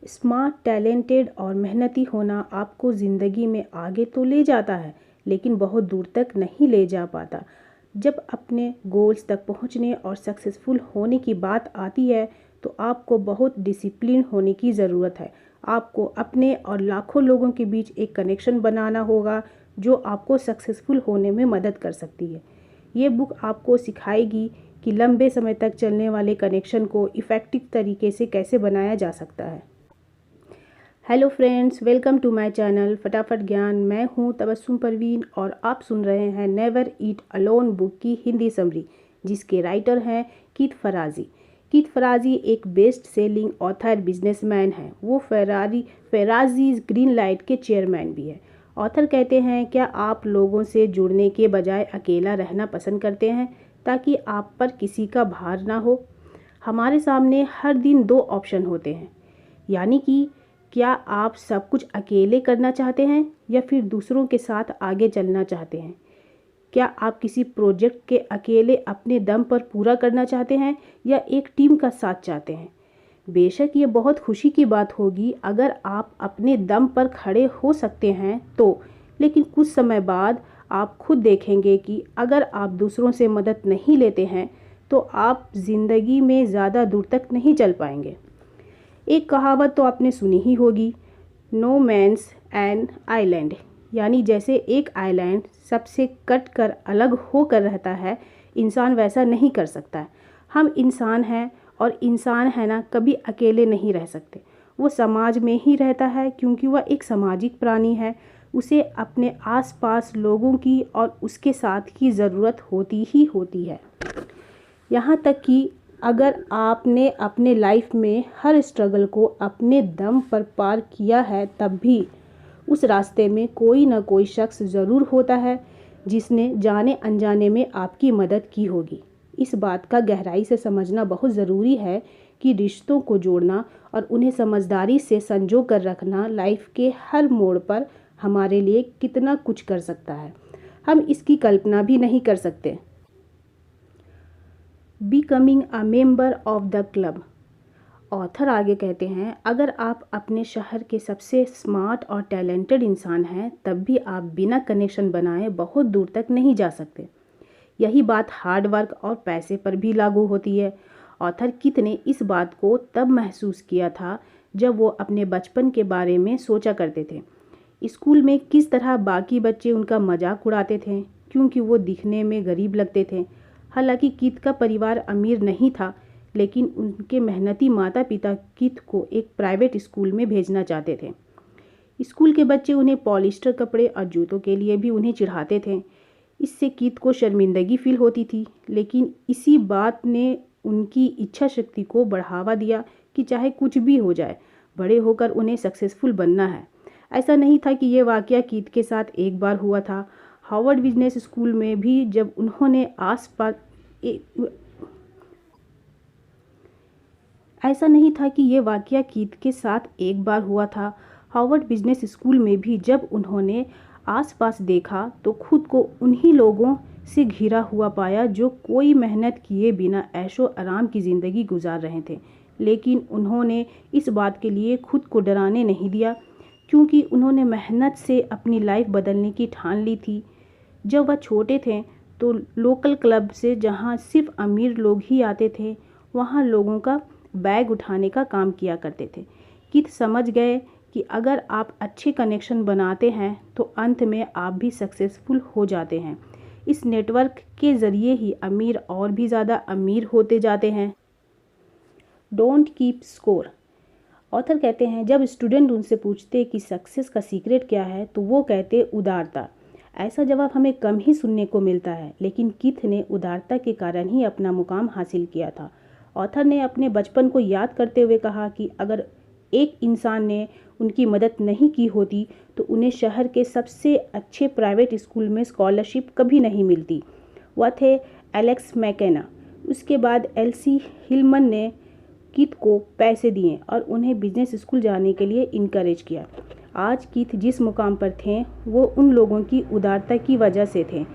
Smart, talented और मेहनती होना आपको ज़िंदगी में आगे तो ले जाता है, लेकिन बहुत दूर तक नहीं ले जा पाता। जब अपने गोल्स तक पहुंचने और सक्सेसफुल होने की बात आती है, तो आपको बहुत डिसिप्लिन होने की ज़रूरत है। आपको अपने और लाखों लोगों के बीच एक कनेक्शन बनाना होगा, जो आपको सक्सेसफुल होने में मदद कर सकती है। ये बुक आपको सिखाएगी कि लंबे समय तक चलने वाले कनेक्शन को इफ़ेक्टिव तरीके से कैसे बनाया जा सकता है। Hello friends, welcome to my channel Fatafat Gyan. मैं हूं तबस्सुम परवीन और आप सुन रहे हैं नेवर ईट अलोन बुक की हिंदी समरी, जिसके राइटर हैं कीथ फराजी। कीथ फराजी एक बेस्ट सेलिंग ऑथर, बिजनेसमैन हैं। वो फेराजीज ग्रीन लाइट के चेयरमैन भी है। ऑथर कहते हैं, क्या आप लोगों से जुड़ने के बजाय अकेला रहना पसंद करते हैं ताकि आप पर किसी का भार ना हो? हमारे सामने हर दिन दो ऑप्शन होते हैं, यानी कि क्या आप सब कुछ अकेले करना चाहते हैं या फिर दूसरों के साथ आगे चलना चाहते हैं? क्या आप किसी प्रोजेक्ट के अकेले अपने दम पर पूरा करना चाहते हैं या एक टीम का साथ चाहते हैं? बेशक ये बहुत खुशी की बात होगी अगर आप अपने दम पर खड़े हो सकते हैं तो, लेकिन कुछ समय बाद आप खुद देखेंगे कि अगर आप दूसरों से मदद नहीं लेते हैं तो आप ज़िंदगी में ज़्यादा दूर तक नहीं चल पाएंगे। एक कहावत तो आपने सुनी ही होगी, नो मैन्स एन आइलैंड, यानी जैसे एक आइलैंड सबसे कट कर अलग होकर रहता है, इंसान वैसा नहीं कर सकता है। हम इंसान हैं और इंसान है ना, कभी अकेले नहीं रह सकते। वो समाज में ही रहता है क्योंकि वह एक सामाजिक प्राणी है। उसे अपने आसपास लोगों की और उसके साथ की ज़रूरत होती ही होती है। यहाँ तक कि अगर आपने अपने लाइफ में हर स्ट्रगल को अपने दम पर पार किया है, तब भी उस रास्ते में कोई ना कोई शख्स ज़रूर होता है जिसने जाने अनजाने में आपकी मदद की होगी। इस बात का गहराई से समझना बहुत ज़रूरी है कि रिश्तों को जोड़ना और उन्हें समझदारी से संजो कर रखना लाइफ के हर मोड़ पर हमारे लिए कितना कुछ कर सकता है, हम इसकी कल्पना भी नहीं कर सकते। Becoming a member of the club. Author आगे कहते हैं, अगर आप अपने शहर के सबसे स्मार्ट और टैलेंटेड इंसान हैं, तब भी आप बिना कनेक्शन बनाए बहुत दूर तक नहीं जा सकते। यही बात हार्ड वर्क और पैसे पर भी लागू होती है। ऑथर कीथ ने इस बात को तब महसूस किया था जब वो अपने बचपन के बारे में सोचा करते थे। स्कूल में किस तरह बाकी बच्चे उनका मजाक उड़ाते थे क्योंकि वो दिखने में गरीब लगते थे। हालांकि कीथ का परिवार अमीर नहीं था, लेकिन उनके मेहनती माता पिता कीथ को एक प्राइवेट स्कूल में भेजना चाहते थे। स्कूल के बच्चे उन्हें पॉलिस्टर कपड़े और जूतों के लिए भी उन्हें चिढ़ाते थे। इससे कीथ को शर्मिंदगी फील होती थी, लेकिन इसी बात ने उनकी इच्छा शक्ति को बढ़ावा दिया कि चाहे कुछ भी हो जाए, बड़े होकर उन्हें सक्सेसफुल बनना है। ऐसा नहीं था कि ये वाकया कीथ के साथ एक बार हुआ था। हार्वर्ड बिजनेस स्कूल में भी जब उन्होंने ऐसा नहीं था कि ये वाकया कीथ के साथ एक बार हुआ था। हार्वर्ड बिजनेस स्कूल में भी जब उन्होंने आसपास देखा तो खुद को उन्हीं लोगों से घिरा हुआ पाया जो कोई मेहनत किए बिना ऐशो आराम की ज़िंदगी गुजार रहे थे। लेकिन उन्होंने इस बात के लिए खुद को डराने नहीं दिया, क्योंकि उन्होंने मेहनत से अपनी लाइफ बदलने की ठान ली थी। जब वह छोटे थे तो लोकल क्लब से, जहाँ सिर्फ अमीर लोग ही आते थे, वहाँ लोगों का बैग उठाने का काम किया करते थे। कीथ समझ गए कि अगर आप अच्छे कनेक्शन बनाते हैं तो अंत में आप भी सक्सेसफुल हो जाते हैं। इस नेटवर्क के ज़रिए ही अमीर और भी ज़्यादा अमीर होते जाते हैं। Don't keep score. ऑथर कहते हैं, जब स्टूडेंट उनसे पूछते कि सक्सेस का सीक्रेट क्या है, तो वो कहते उदारता। ऐसा जवाब हमें कम ही सुनने को मिलता है, लेकिन कीथ ने उदारता के कारण ही अपना मुकाम हासिल किया था। ऑथर ने अपने बचपन को याद करते हुए कहा कि अगर एक इंसान ने उनकी मदद नहीं की होती तो उन्हें शहर के सबसे अच्छे प्राइवेट स्कूल में स्कॉलरशिप कभी नहीं मिलती। वह थे एलेक्स मैकेना। उसके बाद एलसी हिलमन ने कीथ को पैसे दिए और उन्हें बिजनेस स्कूल जाने के लिए इनकरेज किया। आज कीथ जिस मुकाम पर थे वो उन लोगों की उदारता की वजह से थे।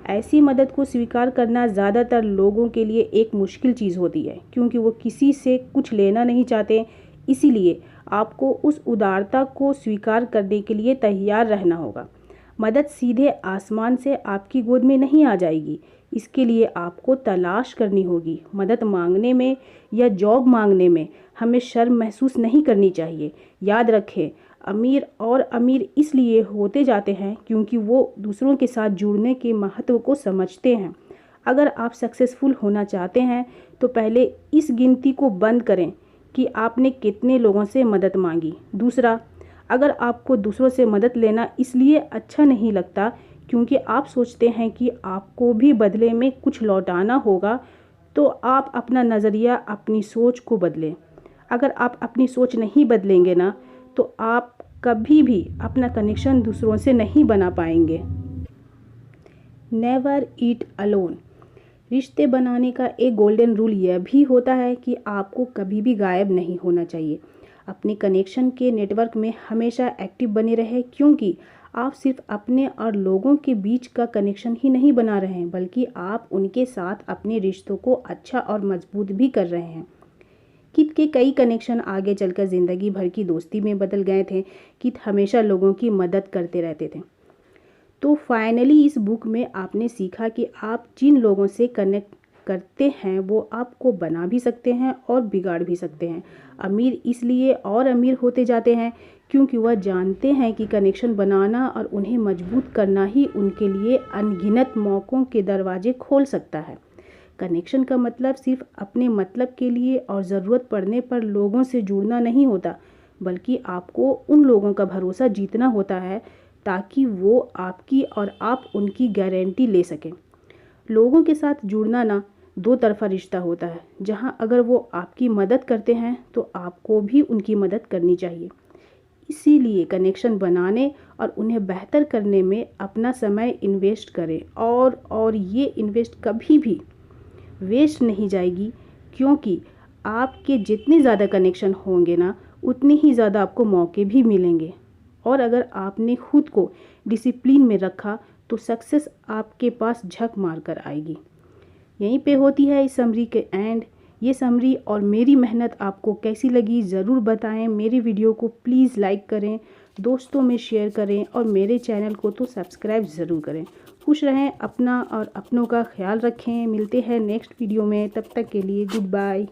ऐसी मदद को स्वीकार करना ज़्यादातर लोगों के लिए एक मुश्किल चीज़ होती है, क्योंकि वो किसी से कुछ लेना नहीं चाहते, इसीलिए आपको उस उदारता को स्वीकार करने के लिए तैयार रहना होगा। मदद सीधे आसमान से आपकी गोद में नहीं आ जाएगी, इसके लिए आपको तलाश करनी होगी। मदद मांगने में या जॉब मांगने में हमें शर्म महसूस नहीं करनी चाहिए। याद रखें, अमीर इसलिए होते जाते हैं क्योंकि वो दूसरों के साथ जुड़ने के महत्व को समझते हैं। अगर आप सक्सेसफुल होना चाहते हैं तो पहले इस गिनती को बंद करें कि आपने कितने लोगों से मदद मांगी। दूसरा, अगर आपको दूसरों से मदद लेना इसलिए अच्छा नहीं लगता क्योंकि आप सोचते हैं कि आपको भी बदले में कुछ लौटाना होगा, तो आप अपना नज़रिया, अपनी सोच को बदलें। अगर आप अपनी सोच नहीं बदलेंगे ना, तो आप कभी भी अपना कनेक्शन दूसरों से नहीं बना पाएंगे। नेवर ईट अलोन। रिश्ते बनाने का एक गोल्डन रूल यह भी होता है कि आपको कभी भी गायब नहीं होना चाहिए। अपने कनेक्शन के नेटवर्क में हमेशा एक्टिव बने रहे, क्योंकि आप सिर्फ अपने और लोगों के बीच का कनेक्शन ही नहीं बना रहे हैं, बल्कि आप उनके साथ अपने रिश्तों को अच्छा और मजबूत भी कर रहे हैं। कित के कई कनेक्शन आगे चलकर ज़िंदगी भर की दोस्ती में बदल गए थे। कित हमेशा लोगों की मदद करते रहते थे। तो फाइनली इस बुक में आपने सीखा कि आप जिन लोगों से कनेक्ट करते हैं वो आपको बना भी सकते हैं और बिगाड़ भी सकते हैं। अमीर इसलिए और अमीर होते जाते हैं क्योंकि वह जानते हैं कि कनेक्शन बनाना और उन्हें मजबूत करना ही उनके लिए अनगिनत मौक़ों के दरवाजे खोल सकता है। कनेक्शन का मतलब सिर्फ अपने मतलब के लिए और ज़रूरत पड़ने पर लोगों से जुड़ना नहीं होता, बल्कि आपको उन लोगों का भरोसा जीतना होता है ताकि वो आपकी और आप उनकी गारंटी ले सकें। लोगों के साथ जुड़ना ना दो तरफा रिश्ता होता है, जहां अगर वो आपकी मदद करते हैं तो आपको भी उनकी मदद करनी चाहिए। इसीलिए कनेक्शन बनाने और उन्हें बेहतर करने में अपना समय इन्वेस्ट करें और ये इन्वेस्ट कभी भी वेस्ट नहीं जाएगी, क्योंकि आपके जितने ज़्यादा कनेक्शन होंगे ना, उतने ही ज़्यादा आपको मौके भी मिलेंगे। और अगर आपने खुद को डिसिप्लिन में रखा तो सक्सेस आपके पास झक मार कर आएगी। यहीं पे होती है इस समरी के एंड। ये समरी और मेरी मेहनत आपको कैसी लगी ज़रूर बताएं। मेरी वीडियो को प्लीज़ लाइक करें, दोस्तों में शेयर करें और मेरे चैनल को तो सब्सक्राइब ज़रूर करें। खुश रहें, अपना और अपनों का ख्याल रखें। मिलते हैं नेक्स्ट वीडियो में, तब तक के लिए गुड बाय।